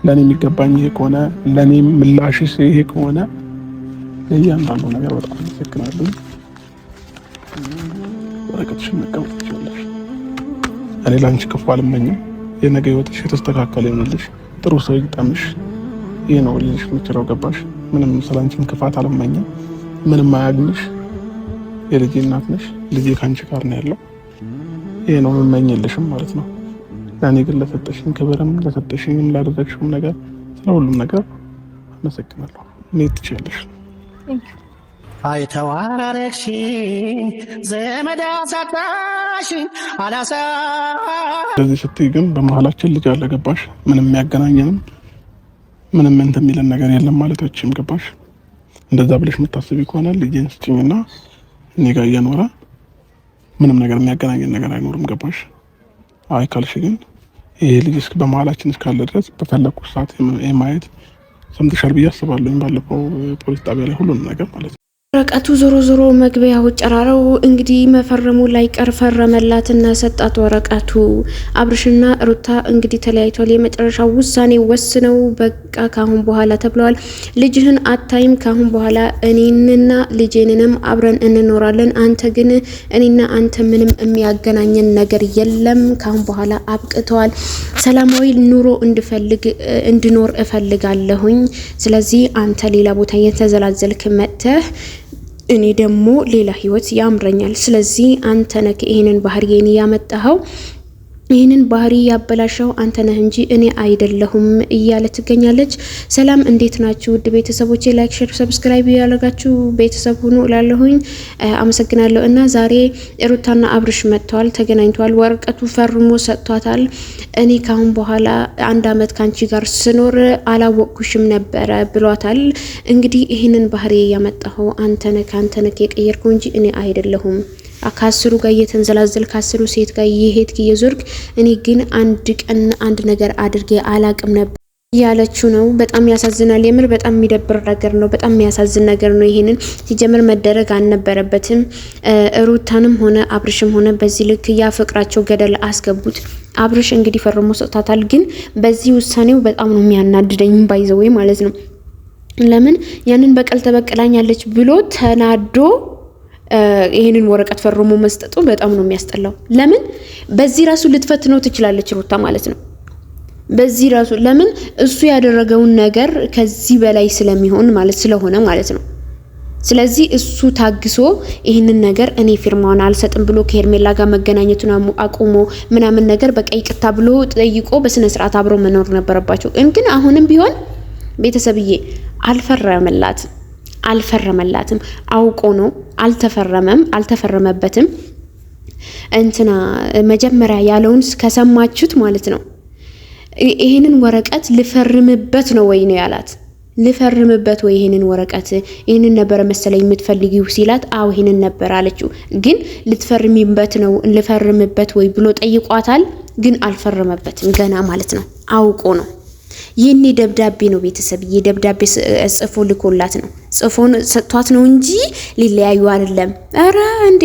ለኔ የሚገባኝ ይሄ ከሆነ ለኔ ምላሽሽ ይሄ ከሆነ ለእያንዳንዱ ነገር በጣም አመሰግናለሁ። ወረቀትሽን መቀበል ትችላለሽ። እኔ ላንቺ ክፉ አልመኝም። የነገ ህይወትሽ የተስተካከለ ይሆንልሽ፣ ጥሩ ሰው ይግጠምሽ። ይሄ ነው ልጅሽ የምችለው። ገባሽ? ምንም ስላንቺም ክፋት አልመኝም። ምንም አያግኝሽ። የልጄ እናት ነሽ። ልጄ ካንቺ ጋር ነው ያለው። ይሄ ነው የምመኝልሽም ማለት ነው። ለኔ ግን ለሰጠሽኝ ክብርም ለሰጠሽኝም ላደረግሽውም ነገር ስለሁሉም ነገር አመሰግናለሁ። እኔ ትችላለሽ። አይተዋረክሽኝ ዘመድ አሳጣሽኝ አላሳ እንደዚህ ስትይ ግን በመሀላችን ልጅ አለ። ገባሽ? ምንም የሚያገናኘንም ምንም እንትን የሚለን ነገር የለም ማለቶችም ገባሽ? እንደዛ ብለሽ የምታስቢ ከሆነ ልጄን ስጭኝና እኔ ጋር እየኖረ ምንም ነገር የሚያገናኘን ነገር አይኖርም። ገባሽ? አይ ካልሽ ግን ይሄ ልጅ እስከ በመሀላችን እስካለ ድረስ በፈለኩት ሰዓት የማየት ሰምተሻል ብዬ አስባለሁ። ባለፈው ፖሊስ ጣቢያ ላይ ሁሉንም ነገር ማለት ነው። ወረቀቱ ዞሮ ዞሮ መግቢያው ጨራረው እንግዲህ መፈረሙ ላይ ቀር ፈረመላትና ሰጣት። ወረቀቱ አብርሽና ሩታ እንግዲህ ተለያይቷል። የመጨረሻው ውሳኔ ወስነው በቃ ካሁን በኋላ ተብለዋል። ልጅህን አታይም ካሁን በኋላ እኔንና ልጄንንም አብረን እንኖራለን። አንተ ግን እኔና አንተ ምንም የሚያገናኘን ነገር የለም። ካሁን በኋላ አብቅተዋል። ሰላማዊ ኑሮ እንድኖር እፈልጋለሁኝ። ስለዚህ አንተ ሌላ ቦታ የተዘላዘልክ መጥተህ እኔ ደግሞ ሌላ ህይወት ያምረኛል። ስለዚህ አንተ ነህ ይሄንን ባህሪዬን ያመጣኸው፣ ይህንን ባህሪ ያበላሸው አንተ ነህ እንጂ እኔ አይደለሁም እያለ ትገኛለች። ሰላም እንዴት ናችሁ ውድ ቤተሰቦቼ? ላይክ፣ ሼር፣ ሰብስክራይብ ያደረጋችሁ ቤተሰብ ሁኑ እላለሁኝ። አመሰግናለሁ። እና ዛሬ ሩታና አብርሽ መጥተዋል፣ ተገናኝተዋል። ወረቀቱ ፈርሞ ሰጥቷታል። እኔ ካሁን በኋላ 1 አመት ካንቺ ጋር ስኖር አላወቅኩሽም ነበረ ብሏታል። እንግዲህ ይህንን ባህሪ ያመጣኸው አንተ ነህ የቀየርከው እንጂ እኔ አይደለሁም። ከአስሩ ጋር እየተንዘላዘል ከአስሩ ሴት ጋር እየሄድክ እየዞርክ እኔ ግን አንድ ቀን አንድ ነገር አድርጌ አላቅም ነበር ያለችው ነው። በጣም ያሳዝናል። የምር በጣም የሚደብር ነገር ነው። በጣም የሚያሳዝን ነገር ነው። ይሄንን ሲጀምር መደረግ አልነበረበትም። ሩታንም ሆነ አብርሽም ሆነ በዚህ ልክ ያፈቅራቸው ገደል አስገቡት። አብርሽ እንግዲህ ፈርሞ ሰጥቷታል። ግን በዚህ ውሳኔው በጣም ነው የሚያናድደኝ ባይዘው ማለት ነው። ለምን ያንን በቀል ተበቅላኛለች ብሎ ተናዶ ይሄንን ወረቀት ፈርሞ መስጠቱ በጣም ነው የሚያስጠላው። ለምን በዚህ ራሱ ልትፈትነው ትችላለች ሩታ ማለት ነው። በዚህ ራሱ ለምን እሱ ያደረገውን ነገር ከዚህ በላይ ስለሚሆን ማለት ስለሆነ ማለት ነው። ስለዚህ እሱ ታግሶ ይሄንን ነገር እኔ ፊርማውን አልሰጥም ብሎ ከሄርሜላ ጋር መገናኘቱን አቁሞ ምናምን ነገር በቃ ይቅርታ ብሎ ጠይቆ በስነ ስርዓት አብሮ መኖር ነበረባቸው። ግን አሁንም ቢሆን ቤተሰብዬ አልፈረመላትም። አውቆ ነው። አልተፈረመበትም። እንትና መጀመሪያ ያለውን ከሰማችሁት ማለት ነው። ይሄንን ወረቀት ልፈርምበት ነው ወይ ነው ያላት። ልፈርምበት ወይ ይሄንን ወረቀት ይሄንን ነበር መሰለኝ የምትፈልጊው ሲላት፣ አው ይሄንን ነበር አለችው። ግን ልፈርምበት ወይ ብሎ ጠይቋታል። ግን አልፈረመበትም ገና ማለት ነው። አውቆ ነው። ይህኔ ደብዳቤ ነው ቤተሰብ፣ የደብዳቤ ጽፎ ልኮላት ነው። ጽፎን ሰጥቷት ነው እንጂ ሊለያዩ አይደለም። አረ እንዴ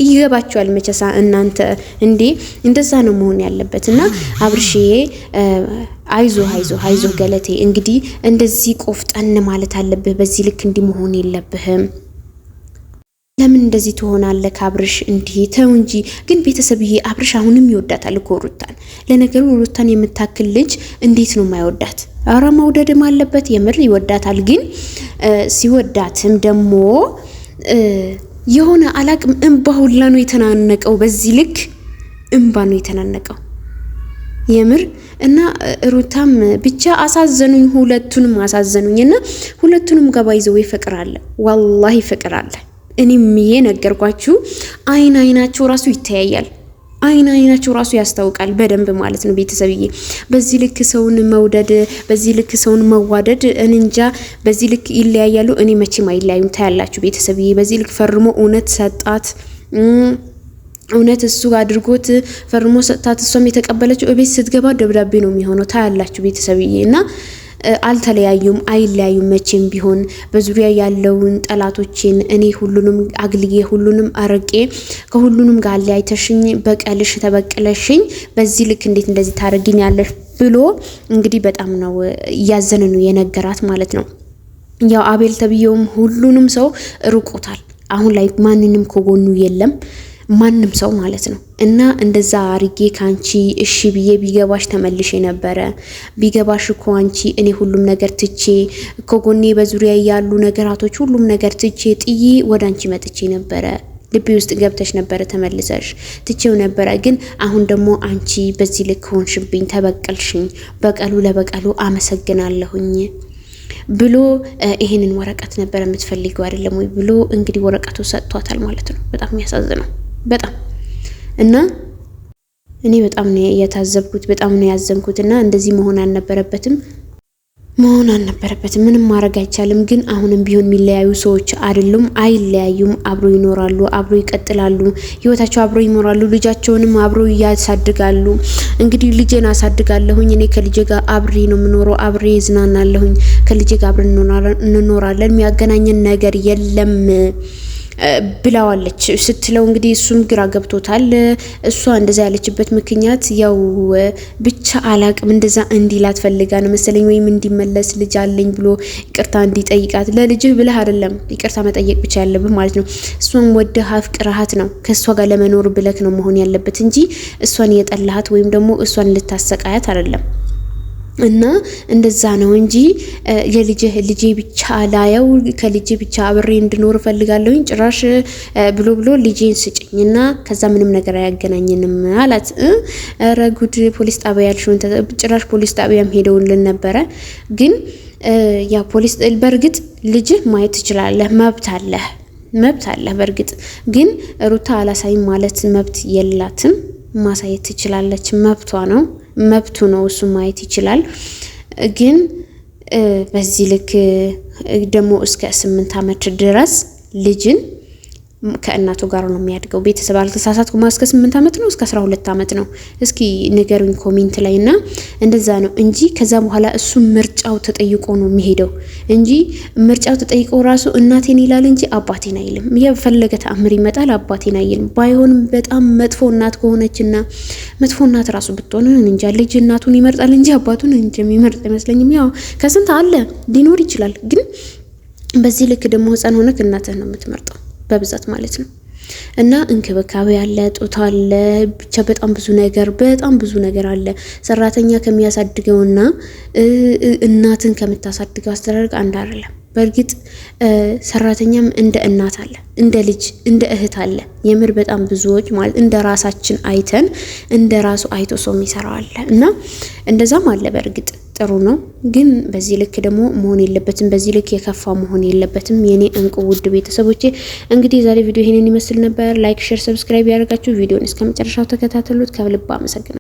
ይገባችኋል መቸሳ እናንተ እንዴ! እንደዛ ነው መሆን ያለበት። እና አብርሼ አይዞ ገለቴ፣ እንግዲህ እንደዚህ ቆፍጠን ማለት አለብህ። በዚህ ልክ እንዲህ መሆን የለብህም። ለምን እንደዚህ ትሆናለህ አብርሽ? እንዲህ ተው እንጂ። ግን ቤተሰብ ይሄ አብርሽ አሁንም ይወዳታል እኮ ሩታን። ለነገሩ ሩታን የምታክል ልጅ እንዴት ነው የማይወዳት? አረ መውደድም አለበት። የምር ይወዳታል። ግን ሲወዳትም ደግሞ የሆነ አላቅም እንባ ሁላ ነው የተናነቀው። በዚህ ልክ እንባ ነው የተናነቀው የምር። እና ሩታም ብቻ አሳዘኑኝ፣ ሁለቱንም አሳዘኑኝና ሁለቱንም ገባይዘው ይፈቅራል። ወላሂ ይፈቅራል። እኔም ነገርኳችሁ፣ አይናቸው ራሱ ይተያያል። አይናቸው ራሱ ያስታውቃል በደንብ ማለት ነው ቤተሰብዬ። በዚህ ልክ ሰውን መውደድ፣ በዚህ ልክ ሰውን መዋደድ እንጃ። በዚህ ልክ ይለያያሉ። እኔ መቼም አይለያዩም። ታያላችሁ ቤተሰብዬ። በዚህ ልክ ፈርሞ እውነት ሰጣት። እውነት እሱ አድርጎት ፈርሞ ሰጣት። እሷም የተቀበለችው እቤት ስትገባ ደብዳቤ ነው የሚሆነው። ታያላችሁ ቤተሰብዬ። እና አልተለያዩም፣ አይለያዩም መቼም ቢሆን። በዙሪያ ያለውን ጠላቶችን እኔ ሁሉንም አግልዬ ሁሉንም አርቄ ከሁሉንም ጋር አለያይተሽኝ በቀልሽ ተበቀለሽኝ፣ በዚህ ልክ እንዴት እንደዚህ ታረጊኛለሽ ብሎ እንግዲህ በጣም ነው እያዘነ ነው የነገራት ማለት ነው። ያው አቤል ተብየውም ሁሉንም ሰው ርቆታል። አሁን ላይ ማንንም ከጎኑ የለም ማንም ሰው ማለት ነው። እና እንደዛ አርጌ ካንቺ እሺ ብዬ ቢገባሽ ተመልሼ ነበረ። ቢገባሽ እኮ አንቺ እኔ ሁሉም ነገር ትቼ ከጎኔ በዙሪያ ያሉ ነገራቶች ሁሉም ነገር ትቼ ጥዬ ወደ አንቺ መጥቼ ነበረ። ልቤ ውስጥ ገብተሽ ነበረ ተመልሰሽ ትቼው ነበረ። ግን አሁን ደግሞ አንቺ በዚህ ልክ ሆንሽብኝ፣ ተበቀልሽኝ። በቀሉ ለበቀሉ አመሰግናለሁኝ ብሎ ይሄንን ወረቀት ነበር የምትፈልጊው አይደለም ወይ ብሎ እንግዲህ ወረቀቱ ሰጥቷታል ማለት ነው። በጣም የሚያሳዝነው በጣም እና እኔ በጣም ነው የታዘብኩት፣ በጣም ነው ያዘንኩት። እና እንደዚህ መሆን አልነበረበትም። ምንም ማድረግ አይቻልም። ግን አሁንም ቢሆን የሚለያዩ ሰዎች አይደሉም፣ አይለያዩም። አብሮ ይኖራሉ፣ አብሮ ይቀጥላሉ፣ ህይወታቸው አብሮ ይኖራሉ፣ ልጃቸውንም አብሮ ያሳድጋሉ። እንግዲህ ልጄን አሳድጋለሁኝ፣ እኔ ከልጄ ጋር አብሬ ነው የምኖረው፣ አብሬ እዝናናለሁኝ፣ ከልጄ ጋር አብረን እንኖራለን፣ የሚያገናኘን ነገር የለም ብላዋለች ስትለው እንግዲህ እሱም ግራ ገብቶታል። እሷ እንደዛ ያለችበት ምክንያት ያው ብቻ አላቅም እንደዛ እንዲላት ፈልጋ ነው መሰለኝ፣ ወይም እንዲመለስ ልጅ አለኝ ብሎ ይቅርታ እንዲጠይቃት። ለልጅህ ብለህ አይደለም ይቅርታ መጠየቅ ብቻ ያለብህ ማለት ነው። እሷን ወደህ አፍቅረሃት ነው ከእሷ ጋር ለመኖር ብለክ ነው መሆን ያለበት እንጂ እሷን የጠላሃት ወይም ደግሞ እሷን ልታሰቃያት አይደለም። እና እንደዛ ነው እንጂ ልጄ ብቻ ላየው ከልጄ ብቻ አብሬ እንድኖር ፈልጋለሁኝ ጭራሽ ብሎ ልጄን ስጭኝና ከዛ ምንም ነገር አያገናኝንም አላት። ኧረ ጉድ! ፖሊስ ጣቢያ ያልሽውን ጭራሽ ፖሊስ ጣቢያም ሄደውልን ነበረ። ግን ያ ፖሊስ በእርግጥ ልጅህ ማየት ትችላለህ፣ መብት አለ። በእርግጥ ግን ሩታ አላሳይም ማለት መብት የላትም። ማሳየት ትችላለች፣ መብቱ ነው። እሱ ማየት ይችላል። ግን በዚህ ልክ ደግሞ እስከ 8 ዓመት ድረስ ልጅን ከእናቱ ጋር ነው የሚያድገው። ቤተሰብ አልተሳሳትኩም። እስከ 8 ዓመት ነው እስከ 12 ዓመት ነው? እስኪ ንገሩኝ ኮሜንት ላይ። እና እንደዛ ነው እንጂ ከዛ በኋላ እሱ ምርጫው ተጠይቆ ነው የሚሄደው እንጂ ምርጫው ተጠይቆ ራሱ እናቴን ይላል እንጂ አባቴን አይልም። የፈለገ ተአምር ይመጣል አባቴን አይልም። ባይሆንም በጣም መጥፎ እናት ከሆነችና መጥፎ እናት ራሱ ብትሆን እንጃ ልጅ እናቱን ይመርጣል እንጂ አባቱን እንጂ የሚመርጥ አይመስለኝም። ያው ከስንት አለ ሊኖር ይችላል። ግን በዚህ ልክ ደግሞ ህፃን ሆነክ እናትህ ነው የምትመርጠው በብዛት ማለት ነው። እና እንክብካቤ አለ፣ ጦታ አለ፣ ብቻ በጣም ብዙ ነገር አለ። ሰራተኛ ከሚያሳድገውና እናትን ከምታሳድገው አስተዳደግ አንድ አይደለም። በእርግጥ ሰራተኛም እንደ እናት አለ፣ እንደ ልጅ፣ እንደ እህት አለ። የምር በጣም ብዙዎች ማለት እንደ ራሳችን አይተን እንደ ራሱ አይቶ ሰው የሚሰራው አለ እና እንደዛም አለ። በእርግጥ ጥሩ ነው፣ ግን በዚህ ልክ ደግሞ መሆን የለበትም። በዚህ ልክ የከፋ መሆን የለበትም። የኔ እንቁ ውድ ቤተሰቦቼ እንግዲህ ዛሬ ቪዲዮ ይሄንን ይመስል ነበር። ላይክ፣ ሼር፣ ሰብስክራይብ ያደርጋችሁ ቪዲዮን እስከመጨረሻው ተከታተሉት። ከልብ አመሰግናለሁ።